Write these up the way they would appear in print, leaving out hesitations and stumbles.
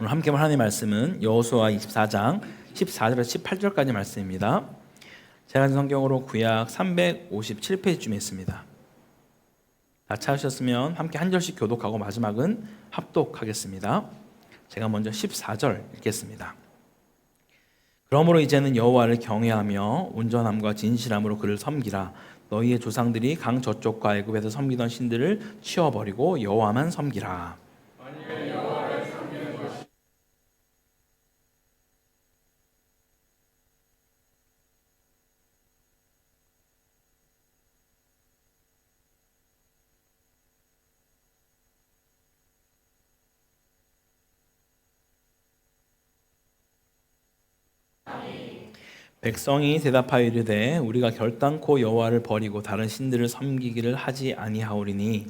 오늘 함께 볼 하나님의 말씀은 여호수아 24장 14절에서 18절까지 말씀입니다. 제가 가진 성경으로 구약 357페이지쯤에 있습니다. 다 찾으셨으면 함께 한 절씩 교독하고 마지막은 합독하겠습니다. 제가 먼저 14절 읽겠습니다. 그러므로 이제는 여호와를 경외하며 온전함과 진실함으로 그를 섬기라. 너희의 조상들이 강 저쪽과 애굽에서 섬기던 신들을 치워버리고 여호와만 섬기라. 백성이 대답하여 이르되 우리가 결단코 여호와를 버리고 다른 신들을 섬기기를 하지 아니하오리니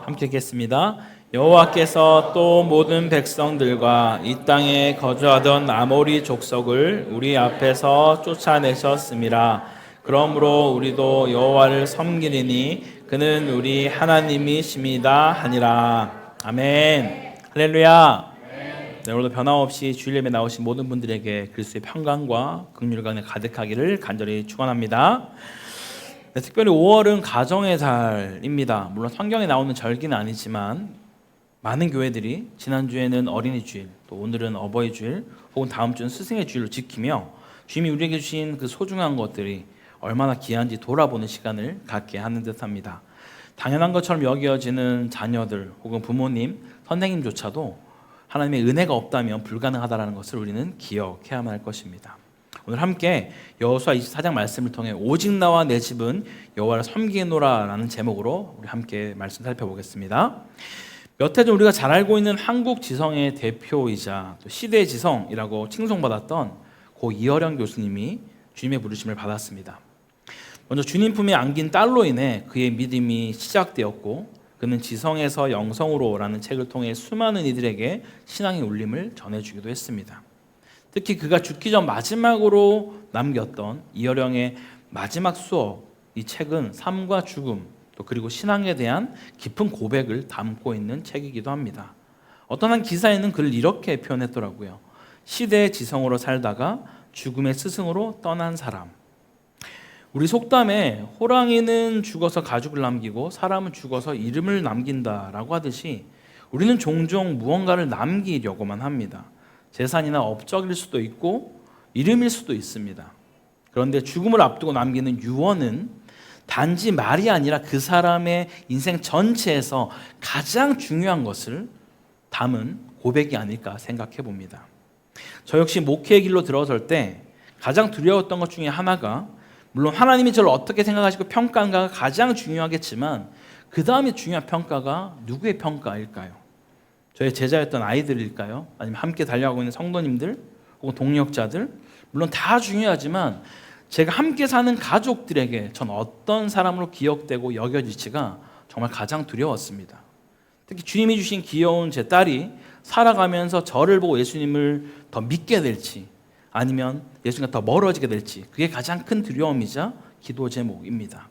함께 읽겠습니다. 여호와께서 또 모든 백성들과 이 땅에 거주하던 아모리 족속을 우리 앞에서 쫓아내셨음이라. 그러므로 우리도 여호와를 섬기리니 그는 우리 하나님이십니다 하니라. 아멘. 할렐루야. 네, 오늘도 변함없이 주일 예배 나오신 모든 분들에게 그리스도의 평강과 긍휼과 은혜 가득하기를 간절히 축원합니다. 네, 특별히 5월은 가정의 달입니다. 물론 성경에 나오는 절기는 아니지만 많은 교회들이 지난주에는 어린이 주일, 또 오늘은 어버이 주일, 혹은 다음 주는 스승의 주일로 지키며 주님이 우리에게 주신 그 소중한 것들이 얼마나 귀한지 돌아보는 시간을 갖게 하는 듯합니다. 당연한 것처럼 여겨지는 자녀들 혹은 부모님, 선생님조차도 하나님의 은혜가 없다면 불가능하다는 것을 우리는 기억해야만 할 것입니다. 오늘 함께 여호수아 24장 말씀을 통해 오직 나와 내 집은 여호와를 섬기노라 라는 제목으로 우리 함께 말씀 살펴보겠습니다. 몇 해 전 우리가 잘 알고 있는 한국 지성의 대표이자 또 시대의 지성이라고 칭송받았던 고 이어령 교수님이 주님의 부르심을 받았습니다. 먼저 주님 품에 안긴 딸로 인해 그의 믿음이 시작되었고 그는 지성에서 영성으로 라는 책을 통해 수많은 이들에게 신앙의 울림을 전해주기도 했습니다. 특히 그가 죽기 전 마지막으로 남겼던 이어령의 마지막 수업, 이 책은 삶과 죽음 또 그리고 신앙에 대한 깊은 고백을 담고 있는 책이기도 합니다. 어떤 한 기사에는 그를 이렇게 표현했더라고요. 시대의 지성으로 살다가 죽음의 스승으로 떠난 사람. 우리 속담에 호랑이는 죽어서 가죽을 남기고 사람은 죽어서 이름을 남긴다라고 하듯이 우리는 종종 무언가를 남기려고만 합니다. 재산이나 업적일 수도 있고 이름일 수도 있습니다. 그런데 죽음을 앞두고 남기는 유언은 단지 말이 아니라 그 사람의 인생 전체에서 가장 중요한 것을 담은 고백이 아닐까 생각해 봅니다. 저 역시 목회의 길로 들어설 때 가장 두려웠던 것 중에 하나가 물론 하나님이 저를 어떻게 생각하시고 평가한가가 가장 중요하겠지만 그 다음에 중요한 평가가 누구의 평가일까요? 저의 제자였던 아이들일까요? 아니면 함께 달려가고 있는 성도님들 혹은 동력자들? 물론 다 중요하지만 제가 함께 사는 가족들에게 전 어떤 사람으로 기억되고 여겨질지가 정말 가장 두려웠습니다. 특히 주님이 주신 귀여운 제 딸이 살아가면서 저를 보고 예수님을 더 믿게 될지 아니면 예수님과 더 멀어지게 될지 그게 가장 큰 두려움이자 기도 제목입니다.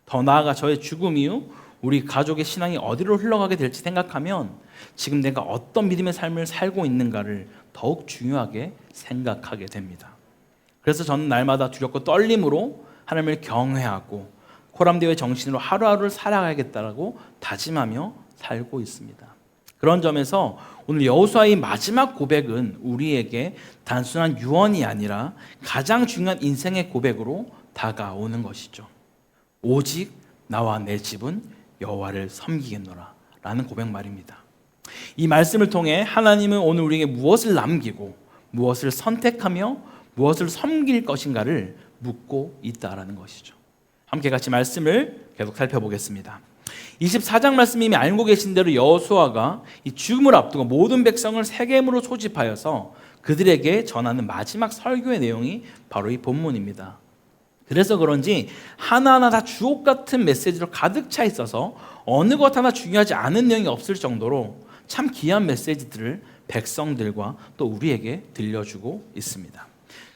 더 나아가 저의 죽음 이후 우리 가족의 신앙이 어디로 흘러가게 될지 생각하면 지금 내가 어떤 믿음의 삶을 살고 있는가를 더욱 중요하게 생각하게 됩니다. 그래서 저는 날마다 두렵고 떨림으로 하나님을 경외하고 코람데오의 정신으로 하루하루를 살아가야겠다라고 다짐하며 살고 있습니다. 그런 점에서 오늘 여호수아의 마지막 고백은 우리에게 단순한 유언이 아니라 가장 중요한 인생의 고백으로 다가오는 것이죠. 오직 나와 내 집은 여호와를 섬기겠노라 라는 고백 말입니다. 이 말씀을 통해 하나님은 오늘 우리에게 무엇을 남기고 무엇을 선택하며 무엇을 섬길 것인가를 묻고 있다라는 것이죠. 함께 같이 말씀을 계속 살펴보겠습니다. 24장 말씀이 이미 알고 계신 대로 여호수아가 이 죽음을 앞두고 모든 백성을 세겜으로 소집하여서 그들에게 전하는 마지막 설교의 내용이 바로 이 본문입니다. 그래서 그런지 하나하나 다 주옥 같은 메시지로 가득 차 있어서 어느 것 하나 중요하지 않은 내용이 없을 정도로 참 귀한 메시지들을 백성들과 또 우리에게 들려주고 있습니다.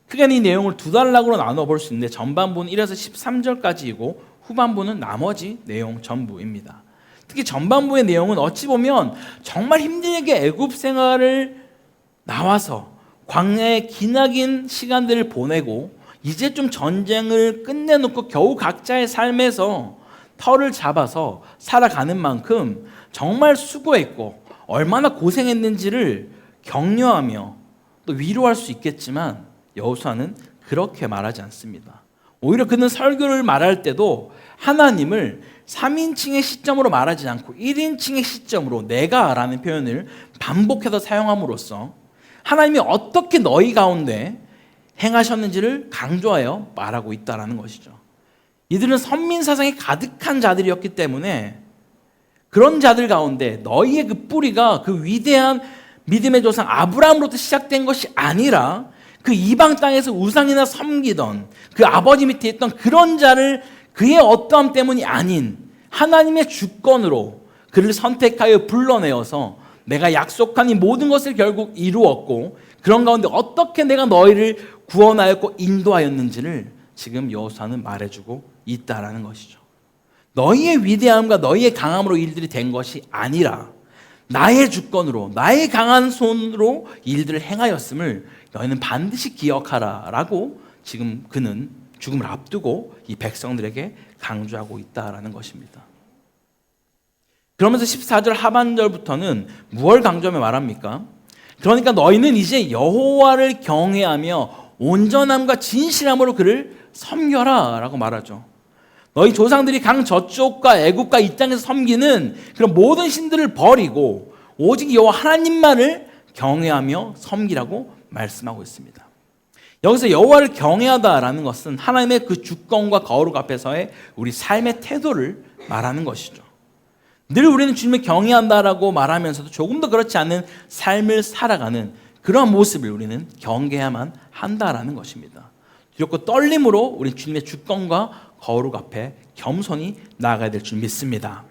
크게는 이 내용을 두 단락으로 나눠볼 수 있는데 전반부는 1에서 13절까지이고 후반부는 나머지 내용 전부입니다. 특히 전반부의 내용은 어찌 보면 정말 힘들게 애굽 생활을 나와서 광야의 기나긴 시간들을 보내고 이제 좀 전쟁을 끝내놓고 겨우 각자의 삶에서 터를 잡아서 살아가는 만큼 정말 수고했고 얼마나 고생했는지를 격려하며 또 위로할 수 있겠지만 여호수아는 그렇게 말하지 않습니다. 오히려 그는 설교를 말할 때도 하나님을 3인칭의 시점으로 말하지 않고 1인칭의 시점으로 내가라는 표현을 반복해서 사용함으로써 하나님이 어떻게 너희 가운데 행하셨는지를 강조하여 말하고 있다는 것이죠. 이들은 선민사상이 가득한 자들이었기 때문에 그런 자들 가운데 너희의 그 뿌리가 그 위대한 믿음의 조상 아브라함으로부터 시작된 것이 아니라 그 이방 땅에서 우상이나 섬기던 그 아버지 밑에 있던 그런 자를 그의 어떠함 때문이 아닌 하나님의 주권으로 그를 선택하여 불러내어서 내가 약속한 이 모든 것을 결국 이루었고 그런 가운데 어떻게 내가 너희를 구원하였고 인도하였는지를 지금 여호수아는 말해주고 있다라는 것이죠. 너희의 위대함과 너희의 강함으로 일들이 된 것이 아니라 나의 주권으로 나의 강한 손으로 일들을 행하였음을 너희는 반드시 기억하라라고 지금 그는 죽음을 앞두고 이 백성들에게 강조하고 있다라는 것입니다. 그러면서 14절 하반절부터는 무엇을 강조하며 말합니까? 그러니까 너희는 이제 여호와를 경외하며 온전함과 진실함으로 그를 섬겨라 라고 말하죠. 너희 조상들이 강 저쪽과 애굽과 이 땅에서 섬기는 그런 모든 신들을 버리고 오직 여호와 하나님만을 경외하며 섬기라고 말씀하고 있습니다. 여기서 여호와를 경외하다라는 것은 하나님의 그 주권과 거룩 앞에서의 우리 삶의 태도를 말하는 것이죠. 늘 우리는 주님을 경외한다라고 말하면서도 조금 더 그렇지 않은 삶을 살아가는 그러한 모습을 우리는 경계해야만 한다라는 것입니다. 두렵고 떨림으로 우리 주님의 주권과 거룩 앞에 겸손히 나아가야 될 줄 믿습니다.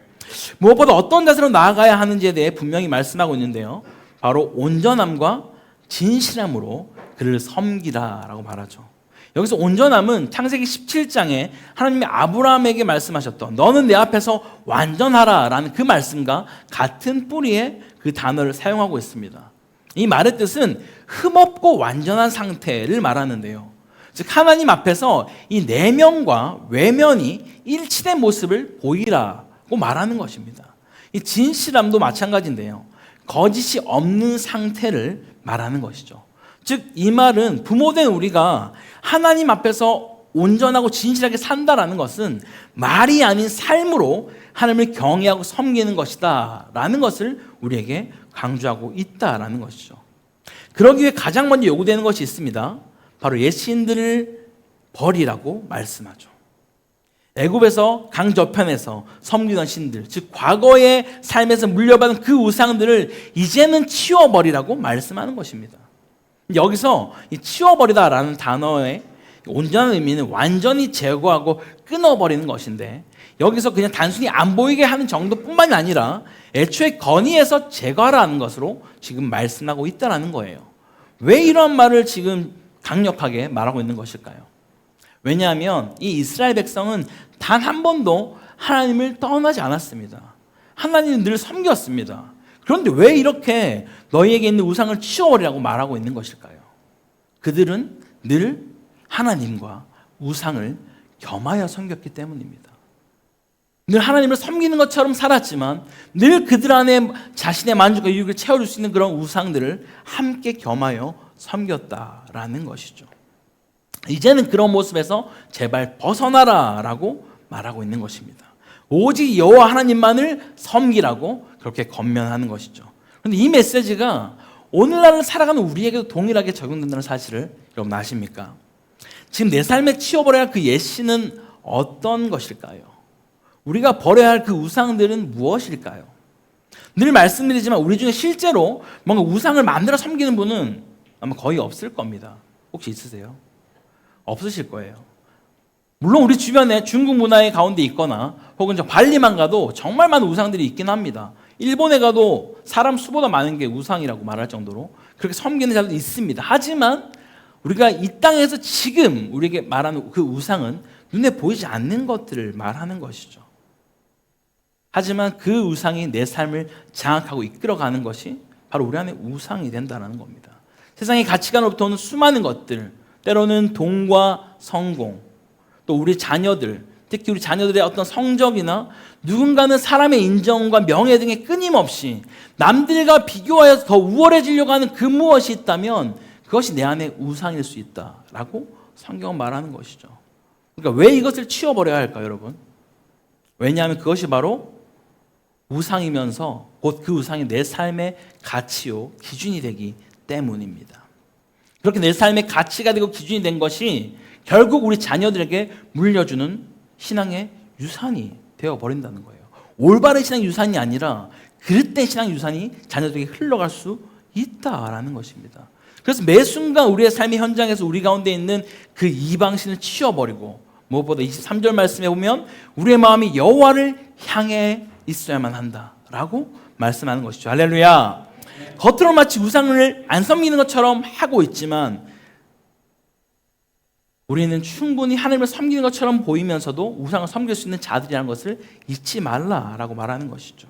무엇보다 어떤 자세로 나아가야 하는지에 대해 분명히 말씀하고 있는데요. 바로 온전함과 진실함으로 그를 섬기라라고 말하죠. 여기서 온전함은 창세기 17장에 하나님이 아브라함에게 말씀하셨던 너는 내 앞에서 완전하라라는 그 말씀과 같은 뿌리의 그 단어를 사용하고 있습니다. 이 말의 뜻은 흠없고 완전한 상태를 말하는데요. 즉 하나님 앞에서 이 내면과 외면이 일치된 모습을 보이라고 말하는 것입니다. 이 진실함도 마찬가지인데요. 거짓이 없는 상태를 말하는 것이죠. 즉 이 말은 부모된 우리가 하나님 앞에서 온전하고 진실하게 산다라는 것은 말이 아닌 삶으로 하나님을 경외하고 섬기는 것이다 라는 것을 우리에게 강조하고 있다라는 것이죠. 그러기 위해 가장 먼저 요구되는 것이 있습니다. 바로 옛 신들을 버리라고 말씀하죠. 애굽에서 강 저편에서 섬기던 신들, 즉 과거의 삶에서 물려받은 그 우상들을 이제는 치워버리라고 말씀하는 것입니다. 여기서 이 치워버리다라는 단어의 온전한 의미는 완전히 제거하고 끊어버리는 것인데 여기서 그냥 단순히 안 보이게 하는 정도뿐만이 아니라 애초에 건의해서 제거하라는 것으로 지금 말씀하고 있다는 거예요. 왜 이런 말을 지금 강력하게 말하고 있는 것일까요? 왜냐하면 이 이스라엘 백성은 단 한 번도 하나님을 떠나지 않았습니다. 하나님을 늘 섬겼습니다. 그런데 왜 이렇게 너희에게 있는 우상을 치워버리라고 말하고 있는 것일까요? 그들은 늘 하나님과 우상을 겸하여 섬겼기 때문입니다. 늘 하나님을 섬기는 것처럼 살았지만 늘 그들 안에 자신의 만족과 유익을 채워줄 수 있는 그런 우상들을 함께 겸하여 섬겼다라는 것이죠. 이제는 그런 모습에서 제발 벗어나라라고 말하고 있는 것입니다. 오직 여호와 하나님만을 섬기라고 그렇게 권면하는 것이죠. 그런데 이 메시지가 오늘날을 살아가는 우리에게도 동일하게 적용된다는 사실을 여러분 아십니까? 지금 내 삶에 치워버려야 할 그 옛신은 어떤 것일까요? 우리가 버려야 할 그 우상들은 무엇일까요? 늘 말씀드리지만 우리 중에 실제로 뭔가 우상을 만들어 섬기는 분은 아마 거의 없을 겁니다. 혹시 있으세요? 없으실 거예요. 물론 우리 주변에 중국 문화의 가운데 있거나 혹은 저 발리만 가도 정말 많은 우상들이 있긴 합니다. 일본에 가도 사람 수보다 많은 게 우상이라고 말할 정도로 그렇게 섬기는 자들도 있습니다. 하지만 우리가 이 땅에서 지금 우리에게 말하는 그 우상은 눈에 보이지 않는 것들을 말하는 것이죠. 하지만 그 우상이 내 삶을 장악하고 이끌어가는 것이 바로 우리 안에 우상이 된다는 겁니다. 세상의 가치관으로부터 오는 수많은 것들, 때로는 돈과 성공, 또 우리 자녀들, 특히 우리 자녀들의 어떤 성적이나 누군가는 사람의 인정과 명예 등에 끊임없이 남들과 비교하여서 더 우월해지려고 하는 그 무엇이 있다면 그것이 내 안에 우상일 수 있다라고 성경은 말하는 것이죠. 그러니까 왜 이것을 치워버려야 할까요, 여러분? 왜냐하면 그것이 바로 우상이면서 곧 그 우상이 내 삶의 가치요, 기준이 되기 때문입니다. 그렇게 내 삶의 가치가 되고 기준이 된 것이 결국 우리 자녀들에게 물려주는 신앙의 유산이 되어버린다는 거예요. 올바른 신앙 유산이 아니라 그릇된 신앙 유산이 자녀들에게 흘러갈 수 있다라는 것입니다. 그래서 매 순간 우리의 삶의 현장에서 우리 가운데 있는 그 이방신을 치워버리고 무엇보다 23절 말씀에 보면 우리의 마음이 여호와를 향해 있어야만 한다라고 말씀하는 것이죠. 할렐루야. 겉으로 마치 우상을 안 섬기는 것처럼 하고 있지만 우리는 충분히 하나님을 섬기는 것처럼 보이면서도 우상을 섬길 수 있는 자들이라는 것을 잊지 말라라고 말하는 것이죠.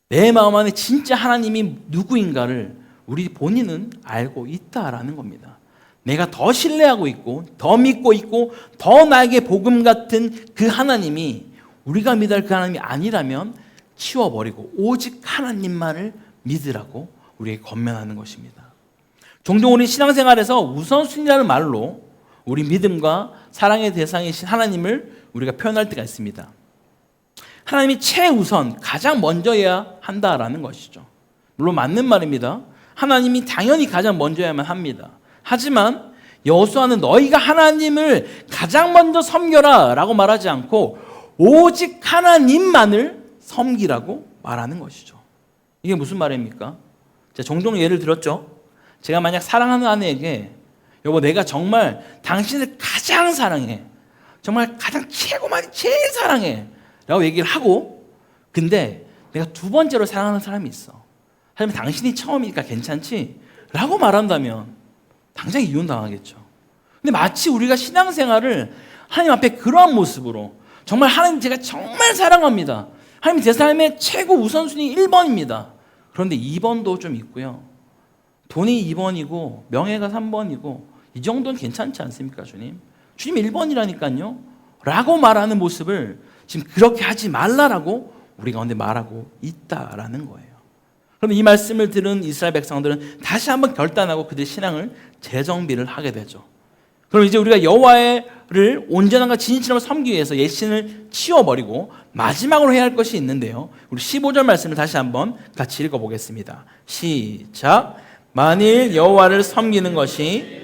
내 마음 안에 진짜 하나님이 누구인가를 우리 본인은 알고 있다라는 겁니다. 내가 더 신뢰하고 있고 더 믿고 있고 더 나에게 복음 같은 그 하나님이 우리가 믿어야 할 그 하나님이 아니라면 치워버리고 오직 하나님만을 믿으라고 우리에게 권면하는 것입니다. 종종 우리 신앙생활에서 우선순위라는 말로 우리 믿음과 사랑의 대상이신 하나님을 우리가 표현할 때가 있습니다. 하나님이 최우선, 가장 먼저여야 한다라는 것이죠. 물론 맞는 말입니다. 하나님이 당연히 가장 먼저야만 합니다. 하지만 여호수아는 너희가 하나님을 가장 먼저 섬겨라 라고 말하지 않고 오직 하나님만을 섬기라고 말하는 것이죠. 이게 무슨 말입니까? 제가 종종 예를 들었죠. 제가 만약 사랑하는 아내에게 여보 내가 정말 당신을 가장 사랑해, 정말 가장 최고만 제일 사랑해 라고 얘기를 하고 근데 내가 두 번째로 사랑하는 사람이 있어. 하지만 당신이 처음이니까 괜찮지? 라고 말한다면 당장 이혼당하겠죠. 근데 마치 우리가 신앙생활을 하나님 앞에 그러한 모습으로 정말 하나님 제가 정말 사랑합니다. 하나님 제 삶의 최고 우선순위 1번입니다. 그런데 2번도 좀 있고요. 돈이 2번이고 명예가 3번이고 이 정도는 괜찮지 않습니까, 주님? 주님 1번이라니까요. 라고 말하는 모습을 지금 그렇게 하지 말라라고 우리 가운데 말하고 있다라는 거예요. 그럼 이 말씀을 들은 이스라엘 백성들은 다시 한번 결단하고 그들의 신앙을 재정비를 하게 되죠. 그럼 이제 우리가 여호와를 온전함과 진실함을 섬기기 위해서 옛신을 치워버리고 마지막으로 해야 할 것이 있는데요. 우리 15절 말씀을 다시 한번 같이 읽어보겠습니다. 시작. 만일 여호와를 섬기는 것이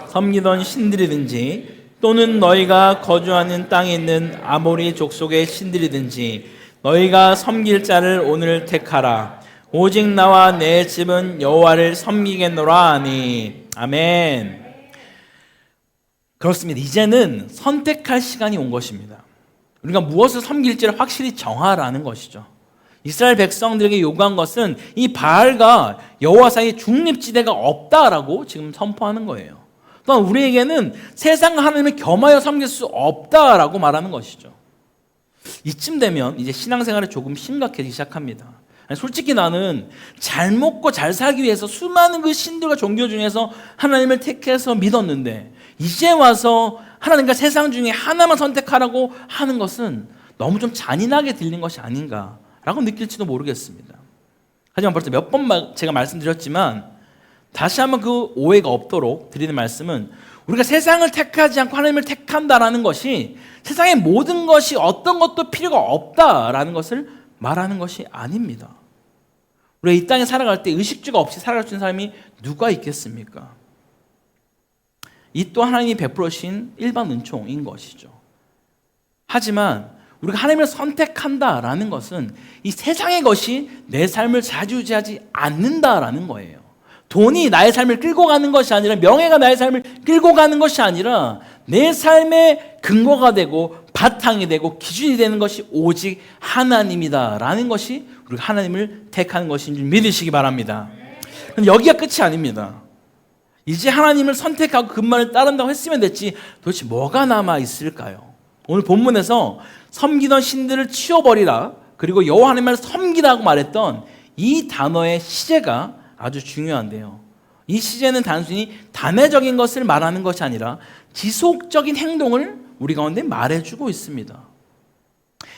섬기던 신들이든지 또는 너희가 거주하는 땅에 있는 아모리 족속의 신들이든지 너희가 섬길 자를 오늘 택하라. 오직 나와 내 집은 여호와를 섬기겠노라 하니. 아멘. 그렇습니다. 이제는 선택할 시간이 온 것입니다. 우리가 무엇을 섬길지를 확실히 정하라는 것이죠. 이스라엘 백성들에게 요구한 것은 이 바알과 여호와 사이에 중립지대가 없다라고 지금 선포하는 거예요. 또한 우리에게는 세상 하나님을 겸하여 섬길 수 없다라고 말하는 것이죠. 이쯤 되면 이제 신앙생활이 조금 심각해지기 시작합니다. 솔직히 나는 잘 먹고 잘 살기 위해서 수많은 그 신들과 종교 중에서 하나님을 택해서 믿었는데 이제 와서 하나님과 세상 중에 하나만 선택하라고 하는 것은 너무 좀 잔인하게 들린 것이 아닌가라고 느낄지도 모르겠습니다. 하지만 벌써 몇 번 제가 말씀드렸지만 다시 한번 그 오해가 없도록 드리는 말씀은 우리가 세상을 택하지 않고 하나님을 택한다라는 것이 세상의 모든 것이 어떤 것도 필요가 없다라는 것을 말하는 것이 아닙니다. 우리가 이 땅에 살아갈 때 의식주가 없이 살아갈 수 있는 사람이 누가 있겠습니까? 이 또 하나님이 베풀으신 일반 은총인 것이죠. 하지만 우리가 하나님을 선택한다라는 것은 이 세상의 것이 내 삶을 좌지우지하지 않는다라는 거예요. 돈이 나의 삶을 끌고 가는 것이 아니라, 명예가 나의 삶을 끌고 가는 것이 아니라, 내 삶의 근거가 되고 바탕이 되고 기준이 되는 것이 오직 하나님이다라는 것이 우리가 하나님을 택하는 것인 줄 믿으시기 바랍니다. 그런데 여기가 끝이 아닙니다. 이제 하나님을 선택하고 그만을 따른다고 했으면 됐지, 도대체 뭐가 남아 있을까요? 오늘 본문에서 섬기던 신들을 치워버리라, 그리고 여호와 하나님을 섬기라고 말했던 이 단어의 시제가 아주 중요한데요. 이 시제는 단순히 단회적인 것을 말하는 것이 아니라 지속적인 행동을 우리 가운데 말해주고 있습니다.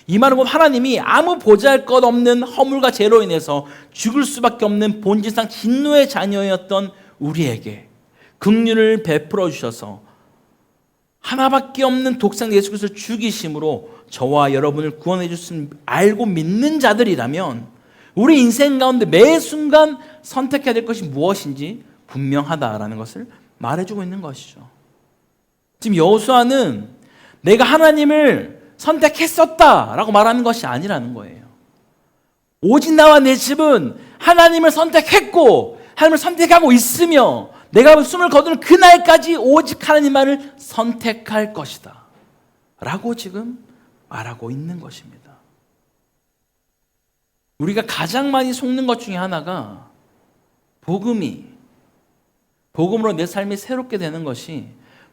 이 말은 곧 하나님이 아무 보잘것없는 허물과 죄로 인해서 죽을 수밖에 없는 본질상 진노의 자녀였던 우리에게 긍휼을 베풀어 주셔서 하나밖에 없는 독생 예수 그리스도를 죽이심으로 저와 여러분을 구원해 주신 알고 믿는 자들이라면 우리 인생 가운데 매 순간 선택해야 될 것이 무엇인지 분명하다라는 것을 말해주고 있는 것이죠. 지금 여호수아는 내가 하나님을 선택했었다라고 말하는 것이 아니라는 거예요. 오직 나와 내 집은 하나님을 선택했고 하나님을 선택하고 있으며 내가 숨을 거두는 그날까지 오직 하나님만을 선택할 것이다 라고 지금 말하고 있는 것입니다. 우리가 가장 많이 속는 것 중에 하나가 복음으로 내 삶이 새롭게 되는 것이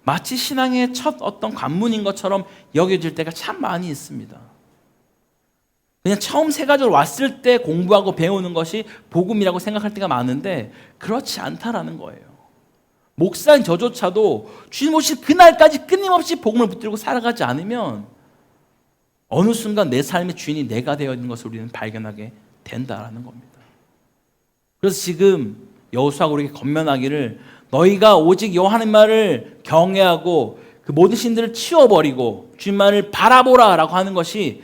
마치 신앙의 첫 어떤 관문인 것처럼 여겨질 때가 참 많이 있습니다. 그냥 처음 새가족으로 왔을 때 공부하고 배우는 것이 복음이라고 생각할 때가 많은데 그렇지 않다라는 거예요. 목사인 저조차도 주님 오실 그날까지 끊임없이 복음을 붙들고 살아가지 않으면 어느 순간 내 삶의 주인이 내가 되어 있는 것을 우리는 발견하게 된다라는 겁니다. 그래서 지금 여호수아가 우리에게 권면하기를 너희가 오직 여호와 하나님만을 경외하고 그 모든 신들을 치워버리고 주님만을 바라보라 라고 하는 것이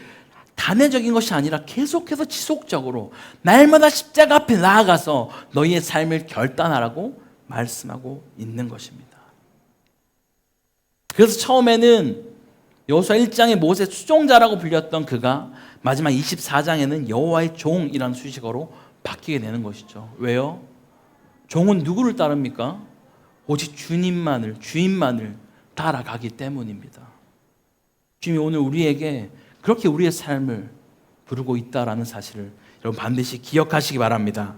단회적인 것이 아니라 계속해서 지속적으로 날마다 십자가 앞에 나아가서 너희의 삶을 결단하라고 말씀하고 있는 것입니다. 그래서 처음에는 여호수아 1장의 모세 수종자라고 불렸던 그가 마지막 24장에는 여호와의 종이라는 수식어로 바뀌게 되는 것이죠. 왜요? 종은 누구를 따릅니까? 오직 주인만을 따라가기 때문입니다. 주님이 오늘 우리에게 그렇게 우리의 삶을 부르고 있다라는 사실을 여러분 반드시 기억하시기 바랍니다.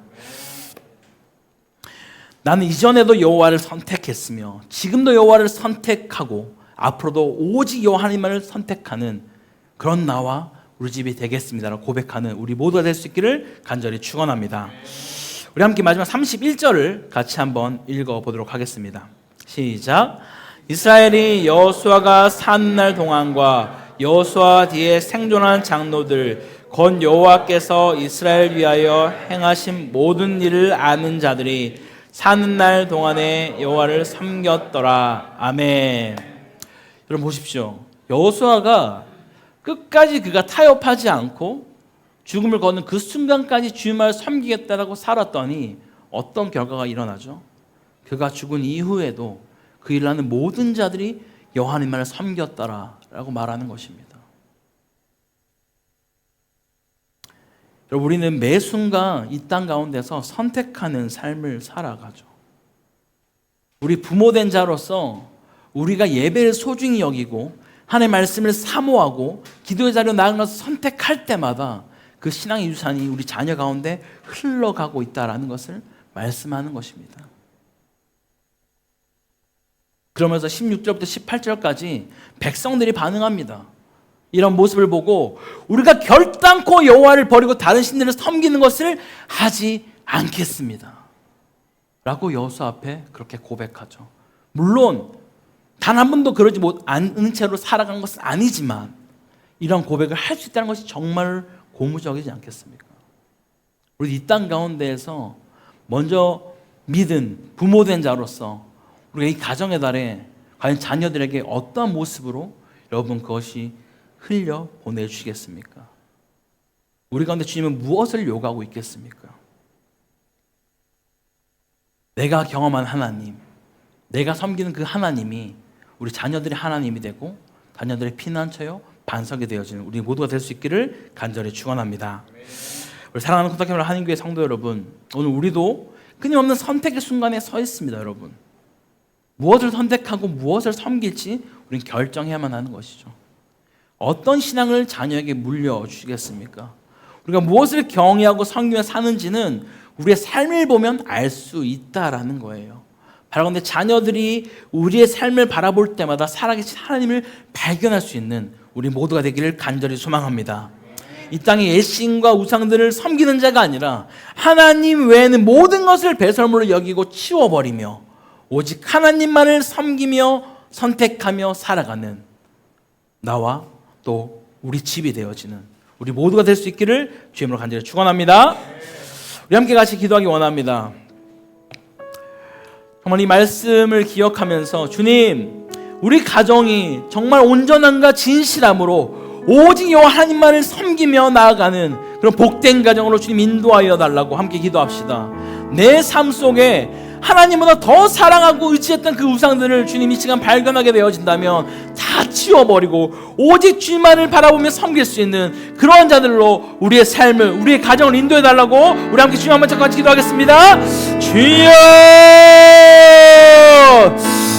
나는 이전에도 여호와를 선택했으며 지금도 여호와를 선택하고 앞으로도 오직 여호와 하나님만을 선택하는 그런 나와 우리 집이 되겠습니다라고 고백하는 우리 모두가 될 수 있기를 간절히 축원합니다. 우리 함께 마지막 31절을 같이 한번 읽어보도록 하겠습니다. 시작. 이스라엘이 여호수아가 사는 날 동안과 여호수아 뒤에 생존한 장로들 곧 여호와께서 이스라엘 위하여 행하신 모든 일을 아는 자들이 사는 날 동안에 여호와를 섬겼더라. 아멘. 여러분 보십시오. 여호수아가 끝까지 그가 타협하지 않고 죽음을 거는 그 순간까지 주님을 섬기겠다라고 살았더니 어떤 결과가 일어나죠? 그가 죽은 이후에도 그 일을 하는 모든 자들이 여호와 하나님만을 섬겼더라라고 말하는 것입니다. 여러분 우리는 매 순간 이 땅 가운데서 선택하는 삶을 살아가죠. 우리 부모된 자로서 우리가 예배를 소중히 여기고 하나님의 말씀을 사모하고 기도의 자리로 나아가서 선택할 때마다 그 신앙의 유산이 우리 자녀 가운데 흘러가고 있다는 것을 말씀하는 것입니다. 그러면서 16절부터 18절까지 백성들이 반응합니다. 이런 모습을 보고 우리가 결단코 여호와를 버리고 다른 신들을 섬기는 것을 하지 않겠습니다 라고 여호수아 앞에 그렇게 고백하죠. 물론 단 한 번도 그러지 않은 채로 살아간 것은 아니지만 이런 고백을 할 수 있다는 것이 정말 고무적이지 않겠습니까? 우리 이 땅 가운데에서 먼저 믿은 부모된 자로서 우리가 이 가정의 달에 과연 자녀들에게 어떤 모습으로 여러분 그것이 흘려 보내주시겠습니까? 우리 가운데 주님은 무엇을 요구하고 있겠습니까? 내가 경험한 하나님, 내가 섬기는 그 하나님이 우리 자녀들의 하나님이 되고 자녀들의 피난처요 반석이 되어지는 우리 모두가 될 수 있기를 간절히 축원합니다. 우리 사랑하는 코타키마을 한인교회 성도 여러분, 오늘 우리도 끊임없는 선택의 순간에 서 있습니다, 여러분. 무엇을 선택하고 무엇을 섬길지 우리는 결정해야만 하는 것이죠. 어떤 신앙을 자녀에게 물려주시겠습니까? 우리가 무엇을 경외하고 섬기며 사는지는 우리의 삶을 보면 알 수 있다라는 거예요. 바로 근데 자녀들이 우리의 삶을 바라볼 때마다 살아계신 하나님을 발견할 수 있는 우리 모두가 되기를 간절히 소망합니다. 이 땅의 예신과 우상들을 섬기는 자가 아니라 하나님 외에는 모든 것을 배설물로 여기고 치워버리며 오직 하나님만을 섬기며 선택하며 살아가는 나와 또 우리 집이 되어지는 우리 모두가 될 수 있기를 주님으로 간절히 축원합니다. 우리 함께 같이 기도하기 원합니다. 정말 이 말씀을 기억하면서 주님, 우리 가정이 정말 온전함과 진실함으로 오직 여호와 하나님만을 섬기며 나아가는 그런 복된 가정으로 주님 인도하여 달라고 함께 기도합시다. 내 삶 속에 하나님보다 더 사랑하고 의지했던 그 우상들을 주님 이 시간 발견하게 되어진다면 다 치워버리고 오직 주님만을 바라보며 섬길 수 있는 그러한 자들로 우리의 삶을, 우리의 가정을 인도해 달라고 우리 함께 주님 한번 같이 기도하겠습니다. 주여!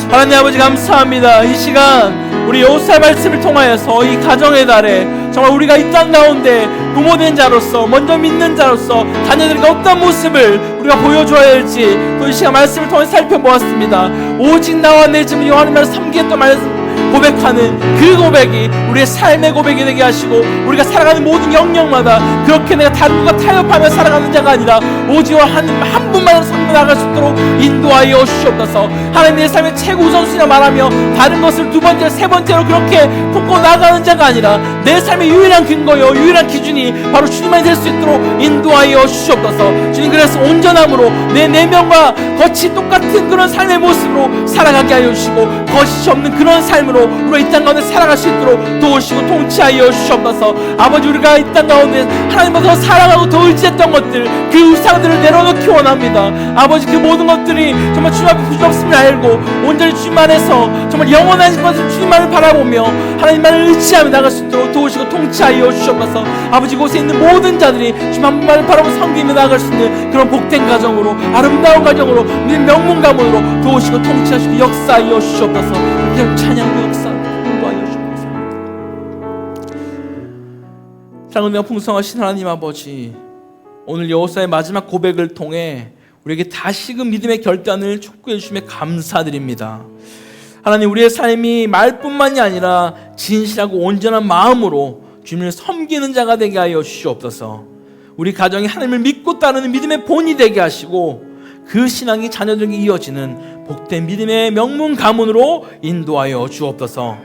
하나님 아버지 감사합니다. 이 시간 우리 여호수아의 말씀을 통하여서 이 가정의 달에 정말 우리가 이 땅 가운데 부모된 자로서 먼저 믿는 자로서 자녀들에게 어떤 모습을 우리가 보여줘야 할지 또 이 시간 말씀을 통해 살펴보았습니다. 오직 나와 내 집은 여호와를 섬기겠다 말씀 고백하는 그 고백이 우리의 삶의 고백이 되게 하시고 우리가 살아가는 모든 영역마다 그렇게 내가 다른 것과 타협하며 살아가는 자가 아니라 오직 하나님 한 분만을 섬겨 나갈 수 있도록 인도하여 주시옵소서. 하나님 내 삶의 최고 우선순위라 말하며 다른 것을 두 번째, 세 번째로 그렇게 품고 나가는 자가 아니라 내 삶의 유일한 근거요 유일한 기준이 바로 주님만이 될 수 있도록 인도하여 주시옵소서. 주님, 그래서 온전함으로 내 내면과 겉이 똑같은 그런 삶의 모습으로 살아가게 하여 주시고 거짓이 없는 그런 삶으로 우리가 이 땅 가운데 살아갈 수 있도록 도우시고 통치하여 주시옵소서. 아버지, 우리가 이 땅 가운데 하나님보다 더 사랑하고 더 의지했던 것들, 그 우상들을 내려놓기 원합니다. 아버지, 그 모든 것들이 정말 주님 앞에 부질없음을 알고 온전히 주님 안에서 정말 영원한 것을 주님만을 바라보며 하나님만을 의지하며 나갈 수 있도록 도우시고 통치하여 주시옵소서. 아버지, 곳에 있는 모든 자들이 주님 한 분만을 바라보며 섬기며 나아갈 수 있는 그런 복된 가정으로, 아름다운 가정으로, 명문 가문으로 도우시고 통치하시고 역사하여 주시옵소서. 그냥 찬양과 역사 인도하여 주옵소서. 사랑하는 풍성하신 하나님 아버지, 오늘 여호수아의 마지막 고백을 통해 우리에게 다시금 믿음의 결단을 촉구해 주심에 감사드립니다. 하나님, 우리의 삶이 말뿐만이 아니라 진실하고 온전한 마음으로 주님을 섬기는 자가 되게 하여 주시옵소서. 우리 가정이 하나님을 믿고 따르는 믿음의 본이 되게 하시고 그 신앙이 자녀들에게 이어지는 복된 믿음의 명문 가문으로 인도하여 주옵소서.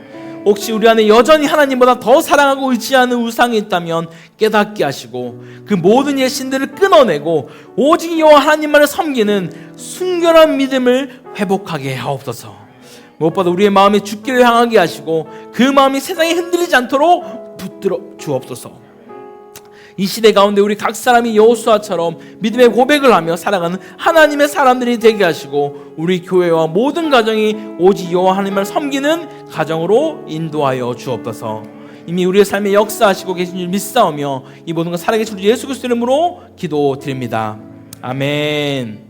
혹시 우리 안에 여전히 하나님보다 더 사랑하고 의지하는 우상이 있다면 깨닫게 하시고 그 모든 예신들을 끊어내고 오직 여호와 하나님만을 섬기는 순결한 믿음을 회복하게 하옵소서. 무엇보다 우리의 마음이 주기를 향하게 하시고 그 마음이 세상에 흔들리지 않도록 붙들어 주옵소서. 이 시대 가운데 우리 각 사람이 여호수아처럼 믿음의 고백을 하며 살아가는 하나님의 사람들이 되게 하시고 우리 교회와 모든 가정이 오직 여호와 하나님을 섬기는 가정으로 인도하여 주옵소서. 이미 우리의 삶에 역사하시고 계신 줄 믿사오며 이 모든 것 살아계신 예수 그리스도 이름으로 기도드립니다. 아멘.